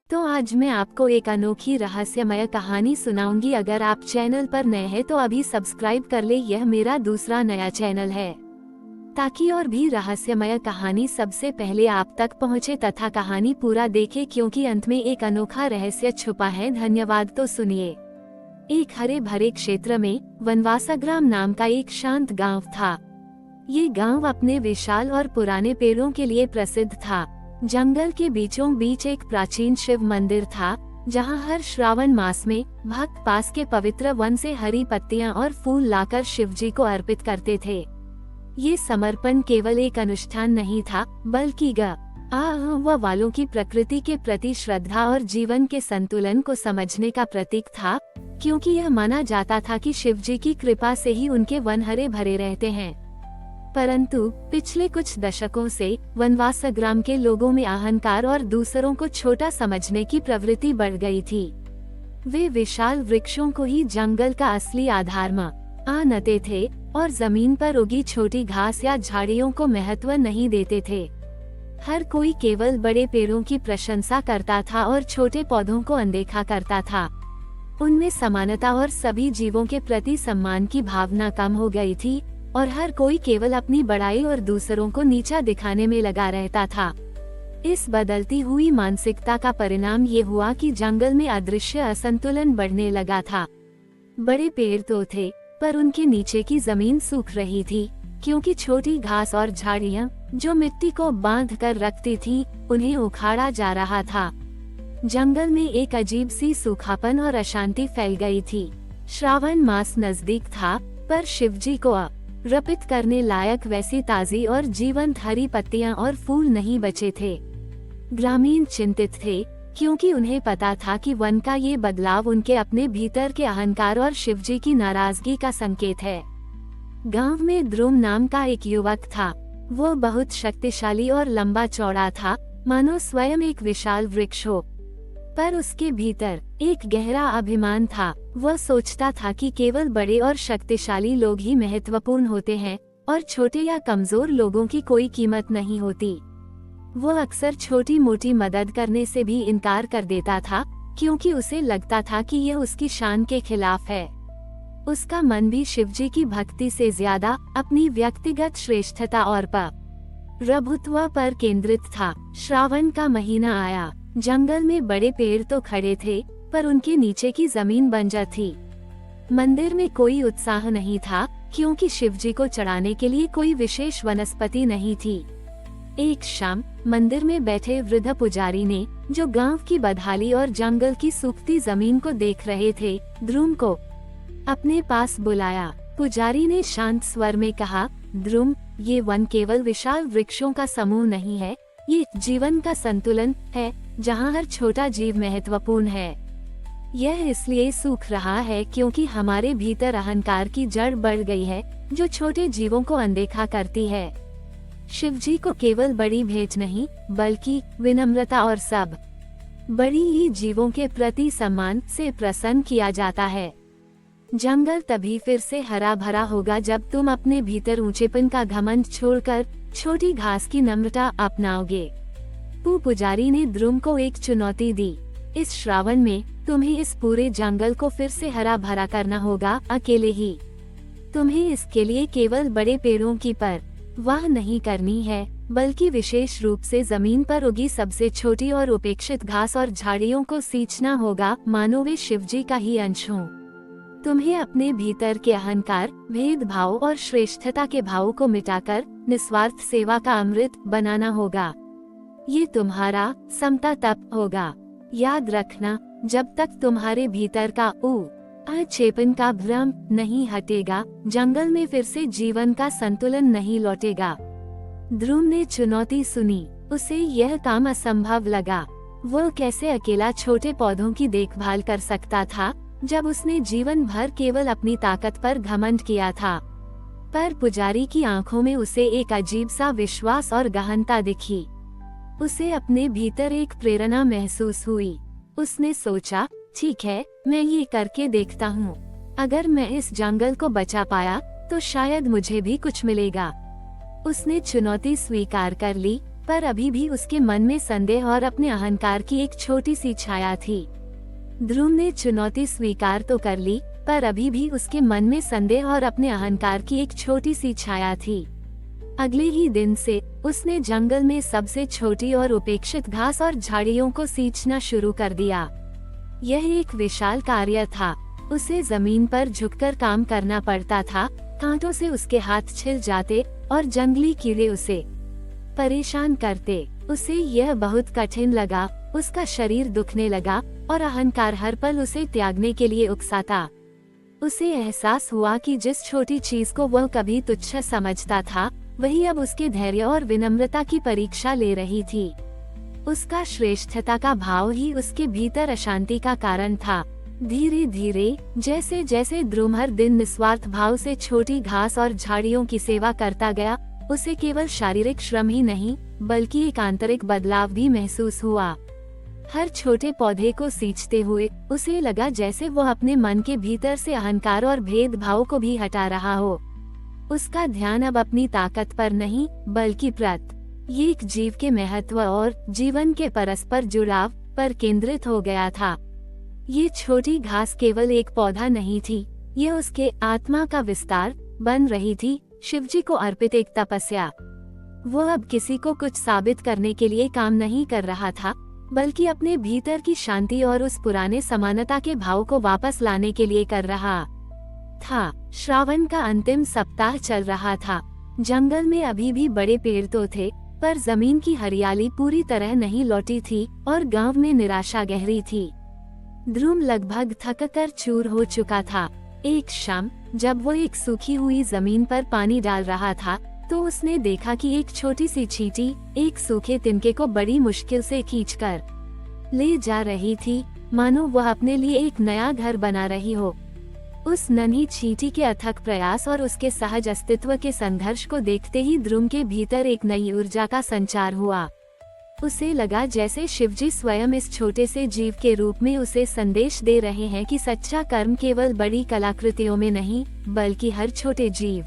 तो आज मैं आपको एक अनोखी रहस्यमय कहानी सुनाऊंगी। अगर आप चैनल पर नए हैं तो अभी सब्सक्राइब कर ले। यह मेरा दूसरा नया चैनल है ताकि और भी रहस्यमय कहानी सबसे पहले आप तक पहुंचे तथा कहानी पूरा देखे, क्योंकि अंत में एक अनोखा रहस्य छुपा है। धन्यवाद। तो सुनिए। एक हरे भरे क्षेत्र में वनवासाग्राम नाम का एक शांत गांव था। ये गांव अपने विशाल और पुराने पेड़ों के लिए प्रसिद्ध था। जंगल के बीचों बीच एक प्राचीन शिव मंदिर था, जहां हर श्रावण मास में भक्त पास के पवित्र वन से हरी पत्तियां और फूल लाकर शिव जी को अर्पित करते थे। ये समर्पण केवल एक अनुष्ठान नहीं था, बल्कि गाँव वालों की प्रकृति के प्रति श्रद्धा और जीवन के संतुलन को समझने का प्रतीक था, क्योंकि यह माना जाता था कि शिव जी की कृपा से ही उनके वन हरे भरे रहते हैं। परंतु पिछले कुछ दशकों से वनवासाग्राम के लोगों में अहंकार और दूसरों को छोटा समझने की प्रवृत्ति बढ़ गई थी। वे विशाल वृक्षों को ही जंगल का असली आधार मानते थे और जमीन पर उगी छोटी घास या झाड़ियों को महत्व नहीं देते थे। हर कोई केवल बड़े पेड़ों की प्रशंसा करता था और छोटे पौधों को अनदेखा करता था। उनमें समानता और सभी जीवों के प्रति सम्मान की भावना कम हो गई थी और हर कोई केवल अपनी बड़ाई और दूसरों को नीचा दिखाने में लगा रहता था। इस बदलती हुई मानसिकता का परिणाम ये हुआ कि जंगल में अदृश्य असंतुलन बढ़ने लगा था। बड़े पेड़ तो थे, पर उनके नीचे की जमीन सूख रही थी, क्योंकि छोटी घास और झाड़ियां जो मिट्टी को बांध कर रखती थी, उन्हें उखाड़ा जा रहा था। जंगल में एक अजीब सी सूखापन और अशांति फैल गई थी। श्रावण मास नजदीक था, पर शिवजी को अर्पित करने लायक वैसी ताजी और जीवंत हरी पत्तियां और फूल नहीं बचे थे। ग्रामीण चिंतित थे, क्योंकि उन्हें पता था कि वन का ये बदलाव उनके अपने भीतर के अहंकार और शिवजी की नाराजगी का संकेत है। गांव में ध्रुव नाम का एक युवक था। वो बहुत शक्तिशाली और लंबा चौड़ा था, मानो स्वयं एक विशाल वृक्ष हो। पर उसके भीतर एक गहरा अभिमान था। वह सोचता था कि केवल बड़े और शक्तिशाली लोग ही महत्वपूर्ण होते हैं और छोटे या कमजोर लोगों की कोई कीमत नहीं होती। वो अक्सर छोटी मोटी मदद करने से भी इनकार कर देता था, क्योंकि उसे लगता था कि यह उसकी शान के खिलाफ है। उसका मन भी शिवजी की भक्ति से ज्यादा अपनी व्यक्तिगत श्रेष्ठता और प्रभुत्व पर केंद्रित था। श्रावण का महीना आया। जंगल में बड़े पेड़ तो खड़े थे, पर उनके नीचे की जमीन बंजर थी। मंदिर में कोई उत्साह नहीं था, क्योंकि शिवजी को चढ़ाने के लिए कोई विशेष वनस्पति नहीं थी। एक शाम मंदिर में बैठे वृद्ध पुजारी ने, जो गांव की बदहाली और जंगल की सूखती जमीन को देख रहे थे, ध्रुव को अपने पास बुलाया। पुजारी ने शांत स्वर में कहा, ध्रुव, ये वन केवल विशाल वृक्षों का समूह नहीं है, ये जीवन का संतुलन है, जहाँ हर छोटा जीव महत्वपूर्ण है। यह इसलिए सूख रहा है क्योंकि हमारे भीतर अहंकार की जड़ बढ़ गई है, जो छोटे जीवों को अनदेखा करती है। शिवजी को केवल बड़ी भेंट नहीं, बल्कि विनम्रता और सब बड़ी ही जीवों के प्रति सम्मान से प्रसन्न किया जाता है। जंगल तभी फिर से हरा भरा होगा जब तुम अपने भीतर ऊंचेपन का घमंड छोड़कर छोटी घास की नम्रता अपनाओगे। पुजारी ने ध्रुव को एक चुनौती दी। इस श्रावण में तुम्हें इस पूरे जंगल को फिर से हरा भरा करना होगा, अकेले ही। तुम्हें इसके लिए केवल बड़े पेड़ों की परवाह नहीं करनी है, बल्कि विशेष रूप से जमीन पर उगी सबसे छोटी और उपेक्षित घास और झाड़ियों को सींचना होगा, मानो वे शिवजी का ही अंश हों। तुम्हें अपने भीतर के अहंकार, भेदभाव और श्रेष्ठता के भाव को मिटाकर निस्वार्थ सेवा का अमृत बनाना होगा। ये तुम्हारा समता तप होगा। याद रखना, जब तक तुम्हारे भीतर का अचेतन का भ्रम नहीं हटेगा, जंगल में फिर से जीवन का संतुलन नहीं लौटेगा। ध्रुव ने चुनौती सुनी। उसे यह काम असंभव लगा। वो कैसे अकेला छोटे पौधों की देखभाल कर सकता था, जब उसने जीवन भर केवल अपनी ताकत पर घमंड किया था। पर पुजारी की आंखों में उसे एक अजीब सा विश्वास और गहनता दिखी। उसे अपने भीतर एक प्रेरणा महसूस हुई। उसने सोचा, ठीक है, मैं ये करके देखता हूँ। अगर मैं इस जंगल को बचा पाया, तो शायद मुझे भी कुछ मिलेगा। उसने चुनौती स्वीकार कर ली, पर अभी भी उसके मन में संदेह और अपने अहंकार की एक छोटी सी छाया थी। ध्रुव ने चुनौती स्वीकार तो कर ली, पर अभी भी उसके मन में संदेह और अपने अहंकार की एक छोटी सी छाया थी। अगले ही दिन से उसने जंगल में सबसे छोटी और उपेक्षित घास और झाड़ियों को सींचना शुरू कर दिया। यह एक विशाल कार्य था। उसे जमीन पर झुककर काम करना पड़ता था, कांटों से उसके हाथ छिल जाते और जंगली कीड़े उसे परेशान करते। उसे यह बहुत कठिन लगा, उसका शरीर दुखने लगा और अहंकार हर पल उसे त्यागने के लिए उकसाता। उसे एहसास हुआ कि जिस छोटी चीज को वह कभी तुच्छ समझता था, वही अब उसके धैर्य और विनम्रता की परीक्षा ले रही थी। उसका श्रेष्ठता का भाव ही उसके भीतर अशांति का कारण था। धीरे धीरे जैसे जैसे ध्रुव हर दिन निस्वार्थ भाव से छोटी घास और झाड़ियों की सेवा करता गया, उसे केवल शारीरिक श्रम ही नहीं बल्कि एक आंतरिक बदलाव भी महसूस हुआ। हर छोटे पौधे को सींचते हुए उसे लगा जैसे वो अपने मन के भीतर से अहंकार और भेदभाव को भी हटा रहा हो। उसका ध्यान अब अपनी ताकत पर नहीं बल्कि एक जीव के महत्व और जीवन के परस्पर जुड़ाव पर केंद्रित हो गया था। ये छोटी घास केवल एक पौधा नहीं थी, ये उसके आत्मा का विस्तार बन रही थी, शिवजी को अर्पित एक तपस्या। वो अब किसी को कुछ साबित करने के लिए काम नहीं कर रहा था, बल्कि अपने भीतर की शांति और उस पुराने समानता के भाव को वापस लाने के लिए कर रहा था। श्रावण का अंतिम सप्ताह चल रहा था। जंगल में अभी भी बड़े पेड़ तो थे, पर जमीन की हरियाली पूरी तरह नहीं लौटी थी और गांव में निराशा गहरी थी। ध्रुव लगभग थककर चूर हो चुका था। एक शाम जब वो एक सूखी हुई जमीन पर पानी डाल रहा था, तो उसने देखा कि एक छोटी सी चींटी एक सूखे तिनके को बड़ी मुश्किल से खींचकर ले जा रही थी, मानो वह अपने लिए एक नया घर बना रही हो। उस नन्ही चींटी के अथक प्रयास और उसके सहज अस्तित्व के संघर्ष को देखते ही ध्रुव के भीतर एक नई ऊर्जा का संचार हुआ। उसे लगा जैसे शिवजी स्वयं इस छोटे से जीव के रूप में उसे संदेश दे रहे हैं कि सच्चा कर्म केवल बड़ी कलाकृतियों में नहीं बल्कि हर छोटे जीव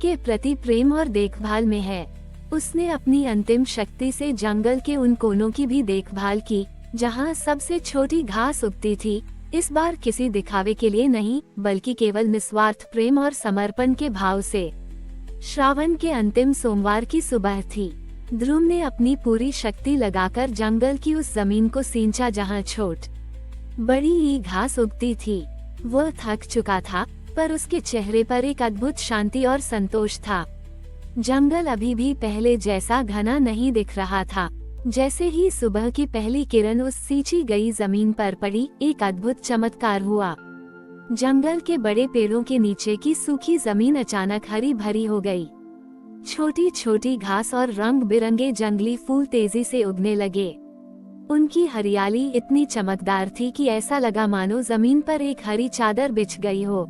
के प्रति प्रेम और देखभाल में है। उसने अपनी अंतिम शक्ति से जंगल के उन कोनों की भी देखभाल की जहां सबसे छोटी घास उगती थी, इस बार किसी दिखावे के लिए नहीं बल्कि केवल निस्वार्थ प्रेम और समर्पण के भाव से। श्रावण के अंतिम सोमवार की सुबह थी। ध्रुव ने अपनी पूरी शक्ति लगाकर जंगल की उस जमीन को सींचा जहां छोट बड़ी ही घास उगती थी। वह थक चुका था, पर उसके चेहरे पर एक अद्भुत शांति और संतोष था। जंगल अभी भी पहले जैसा घना नहीं दिख रहा था। जैसे ही सुबह की पहली किरण उस सींची गई जमीन पर पड़ी, एक अद्भुत चमत्कार हुआ। जंगल के बड़े पेड़ों के नीचे की सूखी जमीन अचानक हरी भरी हो गई। छोटी छोटी घास और रंग बिरंगे जंगली फूल तेजी से उगने लगे। उनकी हरियाली इतनी चमकदार थी कि ऐसा लगा मानो जमीन पर एक हरी चादर बिछ गई हो।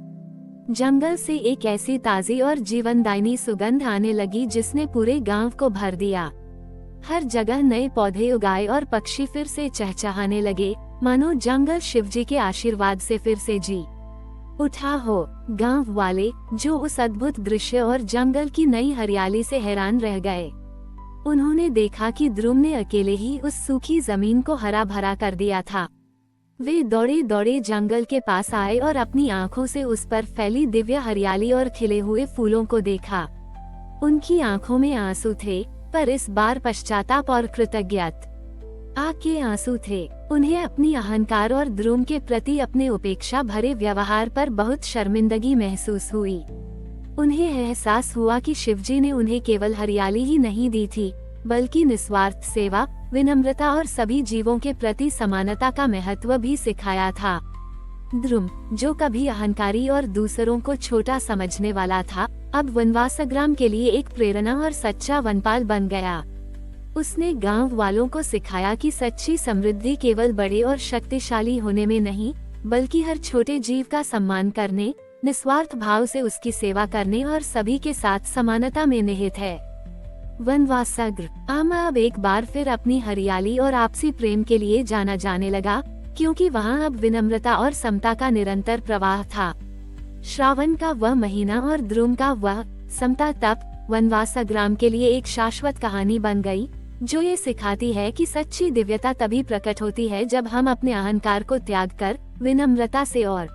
जंगल से एक ऐसी ताजी और जीवनदायिनी सुगंध आने लगी जिसने पूरे गांव को भर दिया। हर जगह नए पौधे उगाए और पक्षी फिर से चहचहाने लगे, मानो जंगल शिवजी के आशीर्वाद से फिर से जी उठा हो। गांव वाले जो उस अद्भुत दृश्य और जंगल की नई हरियाली से हैरान रह गए। उन्होंने देखा कि ध्रुव ने अकेले ही उस सूखी जमीन को हरा भरा कर दिया था। वे दौड़े दौड़े जंगल के पास आए और अपनी आंखों से उस पर फैली दिव्य हरियाली और खिले हुए फूलों को देखा। उनकी आंखों में आंसू थे, पर इस बार पश्चाताप और कृतज्ञता के आंसू थे। उन्हें अपनी अहंकार और ध्रुव के प्रति अपने उपेक्षा भरे व्यवहार पर बहुत शर्मिंदगी महसूस हुई। उन्हें एहसास हुआ कि शिवजी ने उन्हें केवल हरियाली ही नहीं दी थी, बल्कि निस्वार्थ सेवा, विनम्रता और सभी जीवों के प्रति समानता का महत्व भी सिखाया था। ध्रुव, जो कभी अहंकारी और दूसरों को छोटा समझने वाला था, अब वनवासग्राम के लिए एक प्रेरणा और सच्चा वनपाल बन गया। उसने गांव वालों को सिखाया कि सच्ची समृद्धि केवल बड़े और शक्तिशाली होने में नहीं, बल्कि हर छोटे जीव का सम्मान करने, निस्वार्थ भाव से उसकी सेवा करने और सभी के साथ समानता में निहित है। वनवासग्राम अब एक बार फिर अपनी हरियाली और आपसी प्रेम के लिए जाना जाने लगा, क्योंकि वहां अब विनम्रता और समता का निरंतर प्रवाह था। श्रावण का वह महीना और ध्रुव का वह समता तप वनवासग्राम के लिए एक शाश्वत कहानी बन गई, जो ये सिखाती है कि सच्ची दिव्यता तभी प्रकट होती है जब हम अपने अहंकार को त्याग कर विनम्रता से और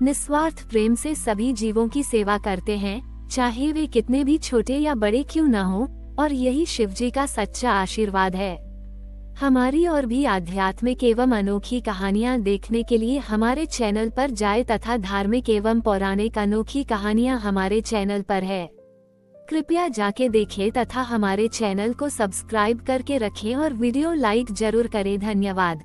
निस्वार्थ प्रेम से सभी जीवों की सेवा करते हैं, चाहे वे कितने भी छोटे या बड़े क्यों न हो। और यही शिवजी का सच्चा आशीर्वाद है। हमारी और भी आध्यात्मिक एवं अनोखी कहानियाँ देखने के लिए हमारे चैनल पर जाएं तथा धार्मिक एवं पौराणिक अनोखी कहानियाँ हमारे चैनल पर है। कृपया जाके देखें तथा हमारे चैनल को सब्सक्राइब करके रखें और वीडियो लाइक जरूर करें। धन्यवाद।